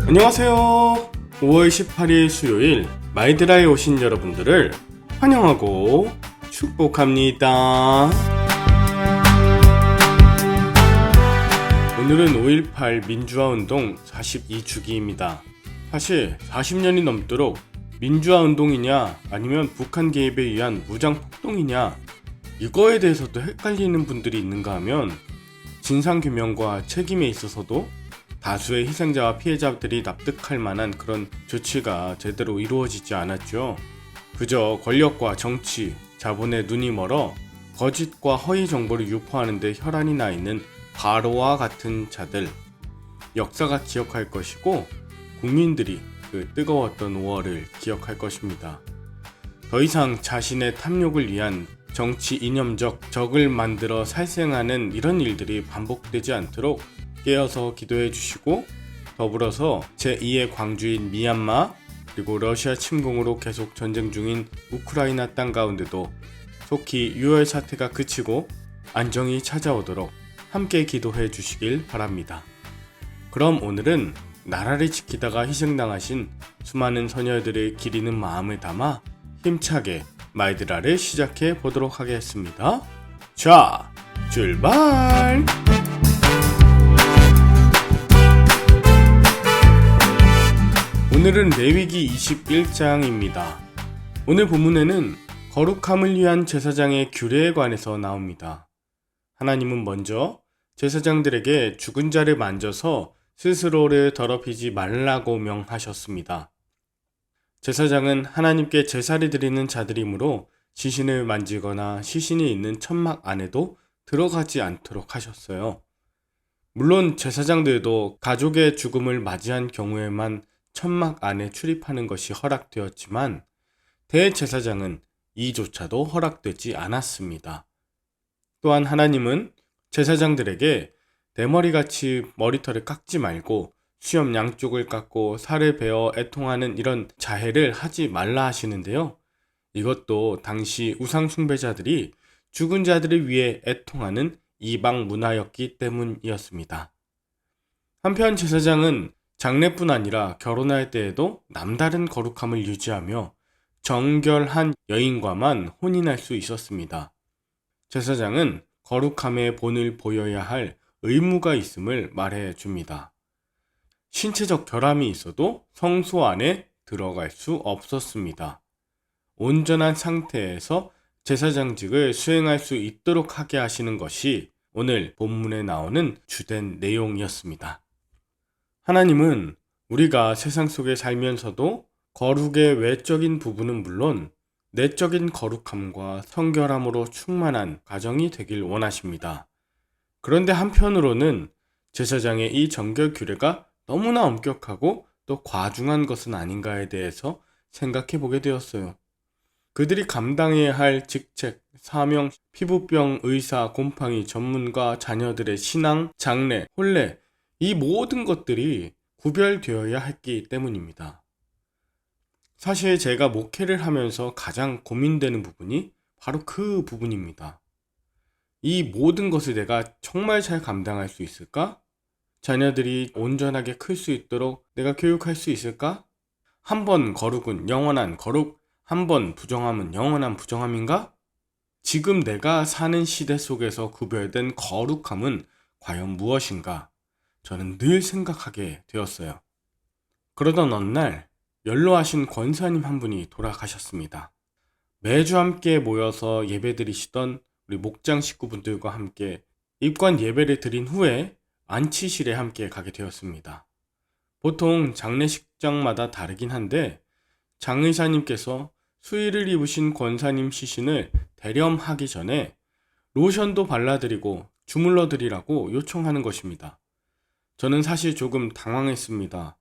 안녕하세요. 5월 18일 수요일 마이드라에 오신 여러분들을 환영하고 축복합니다. 오늘은 5.18 민주화운동 42주기입니다. 사실 40년이 넘도록 민주화운동이냐 아니면 북한 개입에 의한 무장폭동이냐 이거에 대해서도 헷갈리는 분들이 있는가 하면 진상규명과 책임에 있어서도 다수의 희생자와 피해자들이 납득할 만한 그런 조치가 제대로 이루어지지 않았죠. 그저 권력과 정치, 자본에 눈이 멀어 거짓과 허위 정보를 유포하는 데 혈안이 나 있는 바로와 같은 자들, 역사가 기억할 것이고 국민들이 그 뜨거웠던 5월을 기억할 것입니다. 더 이상 자신의 탐욕을 위한 정치 이념적 적을 만들어 살생하는 이런 일들이 반복되지 않도록 깨어서 기도해 주시고, 더불어서 제2의 광주인 미얀마 그리고 러시아 침공으로 계속 전쟁 중인 우크라이나 땅 가운데도 속히 유혈 사태가 그치고 안정이 찾아오도록 함께 기도해 주시길 바랍니다. 그럼 오늘은 나라를 지키다가 희생당하신 수많은 소녀들을 기리는 마음을 담아 힘차게 마이드라를 시작해 보도록 하겠습니다. 자, 출발! 오늘은 레위기 21장입니다. 오늘 본문에는 거룩함을 위한 제사장의 규례에 관해서 나옵니다. 하나님은 먼저 제사장들에게 죽은 자를 만져서 스스로를 더럽히지 말라고 명하셨습니다. 제사장은 하나님께 제사를 드리는 자들이므로 시신을 만지거나 시신이 있는 천막 안에도 들어가지 않도록 하셨어요. 물론 제사장들도 가족의 죽음을 맞이한 경우에만 천막 안에 출입하는 것이 허락되었지만 대제사장은 이조차도 허락되지 않았습니다. 또한 하나님은 제사장들에게 대머리같이 머리털을 깎지 말고 수염 양쪽을 깎고 살을 베어 애통하는 이런 자해를 하지 말라 하시는데요. 이것도 당시 우상숭배자들이 죽은 자들을 위해 애통하는 이방 문화였기 때문이었습니다. 한편 제사장은 장례뿐 아니라 결혼할 때에도 남다른 거룩함을 유지하며 정결한 여인과만 혼인할 수 있었습니다. 제사장은 거룩함의 본을 보여야 할 의무가 있음을 말해 줍니다. 신체적 결함이 있어도 성소 안에 들어갈 수 없었습니다. 온전한 상태에서 제사장직을 수행할 수 있도록 하게 하시는 것이 오늘 본문에 나오는 주된 내용이었습니다. 하나님은 우리가 세상 속에 살면서도 거룩의 외적인 부분은 물론 내적인 거룩함과 성결함으로 충만한 가정이 되길 원하십니다. 그런데 한편으로는 제사장의 이 정결 규례가 너무나 엄격하고 또 과중한 것은 아닌가에 대해서 생각해 보게 되었어요. 그들이 감당해야 할 직책, 사명, 피부병, 의사, 곰팡이, 전문가, 자녀들의 신앙, 장례, 혼례 이 모든 것들이 구별되어야 했기 때문입니다. 사실 제가 목회를 하면서 가장 고민되는 부분이 바로 그 부분입니다. 이 모든 것을 내가 정말 잘 감당할 수 있을까? 자녀들이 온전하게 클 수 있도록 내가 교육할 수 있을까? 한 번 거룩은 영원한 거룩, 한 번 부정함은 영원한 부정함인가? 지금 내가 사는 시대 속에서 구별된 거룩함은 과연 무엇인가? 저는 늘 생각하게 되었어요. 그러던 어느 날 연로하신 권사님 한 분이 돌아가셨습니다. 매주 함께 모여서 예배드리시던 우리 목장 식구분들과 함께 입관 예배를 드린 후에 안치실에 함께 가게 되었습니다. 보통 장례식장마다 다르긴 한데 장의사님께서 수의를 입으신 권사님 시신을 대렴하기 전에 로션도 발라드리고 주물러드리라고 요청하는 것입니다. 저는 사실 조금 당황했습니다.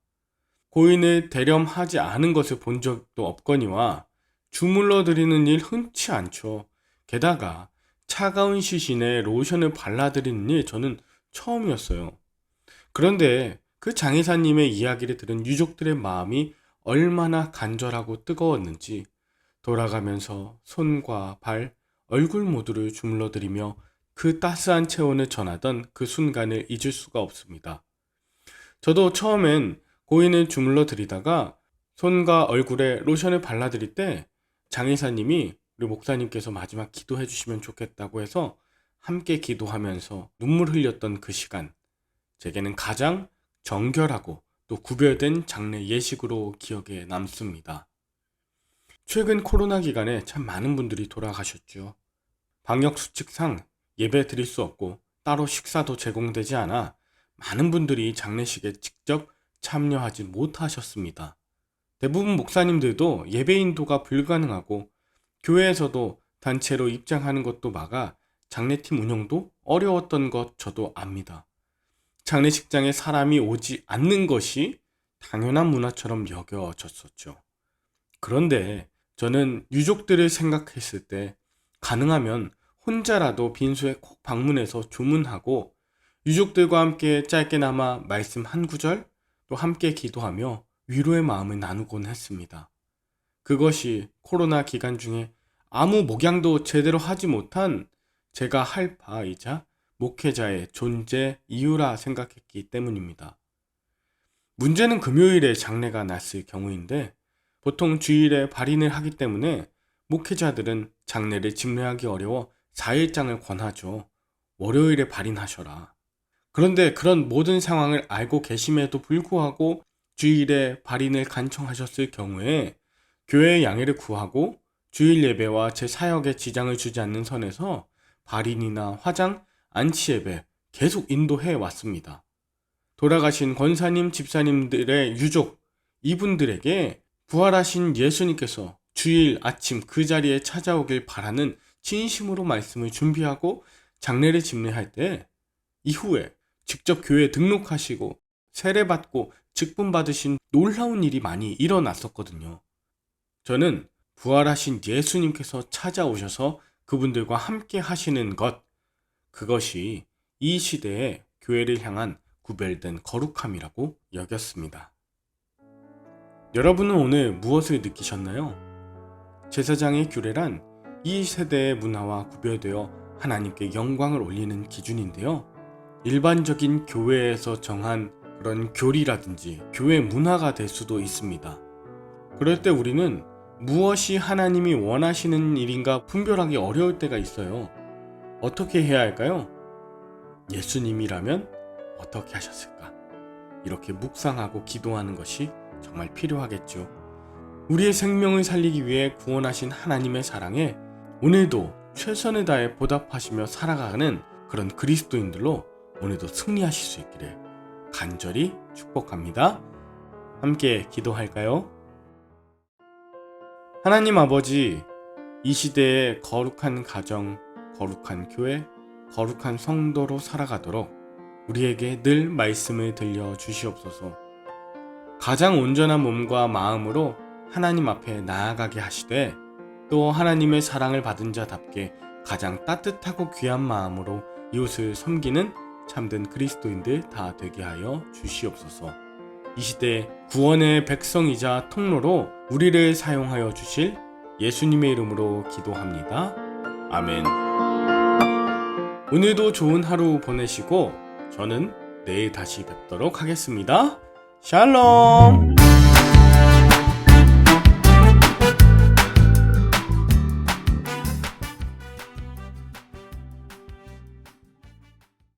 고인을 대렴하지 않은 것을 본 적도 없거니와 주물러드리는 일 흔치 않죠. 게다가 차가운 시신에 로션을 발라드리는 일 저는 처음이었어요. 그런데 그 장의사님의 이야기를 들은 유족들의 마음이 얼마나 간절하고 뜨거웠는지 돌아가면서 손과 발, 얼굴 모두를 주물러드리며 그 따스한 체온을 전하던 그 순간을 잊을 수가 없습니다. 저도 처음엔 고인을 주물러 드리다가 손과 얼굴에 로션을 발라드릴 때 장의사님이 우리 목사님께서 마지막 기도해 주시면 좋겠다고 해서 함께 기도하면서 눈물 흘렸던 그 시간, 제게는 가장 정결하고 또 구별된 장례 예식으로 기억에 남습니다. 최근 코로나 기간에 참 많은 분들이 돌아가셨죠. 방역수칙상 예배 드릴 수 없고 따로 식사도 제공되지 않아 많은 분들이 장례식에 직접 참여하지 못하셨습니다. 대부분 목사님들도 예배 인도가 불가능하고 교회에서도 단체로 입장하는 것도 막아 장례팀 운영도 어려웠던 것 저도 압니다. 장례식장에 사람이 오지 않는 것이 당연한 문화처럼 여겨졌었죠. 그런데 저는 유족들을 생각했을 때 가능하면 혼자라도 빈소에 꼭 방문해서 조문하고 유족들과 함께 짧게나마 말씀 한 구절 또 함께 기도하며 위로의 마음을 나누곤 했습니다. 그것이 코로나 기간 중에 아무 목양도 제대로 하지 못한 제가 할 바이자 목회자의 존재 이유라 생각했기 때문입니다. 문제는 금요일에 장례가 났을 경우인데 보통 주일에 발인을 하기 때문에 목회자들은 장례를 집례하기 어려워 4일장을 권하죠. 월요일에 발인하셔라. 그런데 그런 모든 상황을 알고 계심에도 불구하고 주일에 발인을 간청하셨을 경우에 교회의 양해를 구하고 주일 예배와 제 사역에 지장을 주지 않는 선에서 발인이나 화장, 안치 예배 계속 인도해 왔습니다. 돌아가신 권사님, 집사님들의 유족, 이분들에게 부활하신 예수님께서 주일 아침 그 자리에 찾아오길 바라는 진심으로 말씀을 준비하고 장례를 집례할 때 이후에 직접 교회에 등록하시고 세례받고 직분 받으신 놀라운 일이 많이 일어났었거든요. 저는 부활하신 예수님께서 찾아오셔서 그분들과 함께 하시는 것, 그것이 이 시대의 교회를 향한 구별된 거룩함이라고 여겼습니다. 여러분은 오늘 무엇을 느끼셨나요? 제사장의 규례란 이 세대의 문화와 구별되어 하나님께 영광을 올리는 기준인데요. 일반적인 교회에서 정한 그런 교리라든지 교회 문화가 될 수도 있습니다. 그럴 때 우리는 무엇이 하나님이 원하시는 일인가 분별하기 어려울 때가 있어요. 어떻게 해야 할까요? 예수님이라면 어떻게 하셨을까? 이렇게 묵상하고 기도하는 것이 정말 필요하겠죠. 우리의 생명을 살리기 위해 구원하신 하나님의 사랑에 오늘도 최선을 다해 보답하시며 살아가는 그런 그리스도인들로 오늘도 승리하실 수 있기를 간절히 축복합니다. 함께 기도할까요? 하나님 아버지, 이 시대의 거룩한 가정, 거룩한 교회, 거룩한 성도로 살아가도록 우리에게 늘 말씀을 들려주시옵소서. 가장 온전한 몸과 마음으로 하나님 앞에 나아가게 하시되 또 하나님의 사랑을 받은 자답게 가장 따뜻하고 귀한 마음으로 이웃을 섬기는 참된 그리스도인들 다 되게 하여 주시옵소서. 이 시대 구원의 백성이자 통로로 우리를 사용하여 주실 예수님의 이름으로 기도합니다. 아멘. 오늘도 좋은 하루 보내시고 저는 내일 다시 뵙도록 하겠습니다. 샬롬.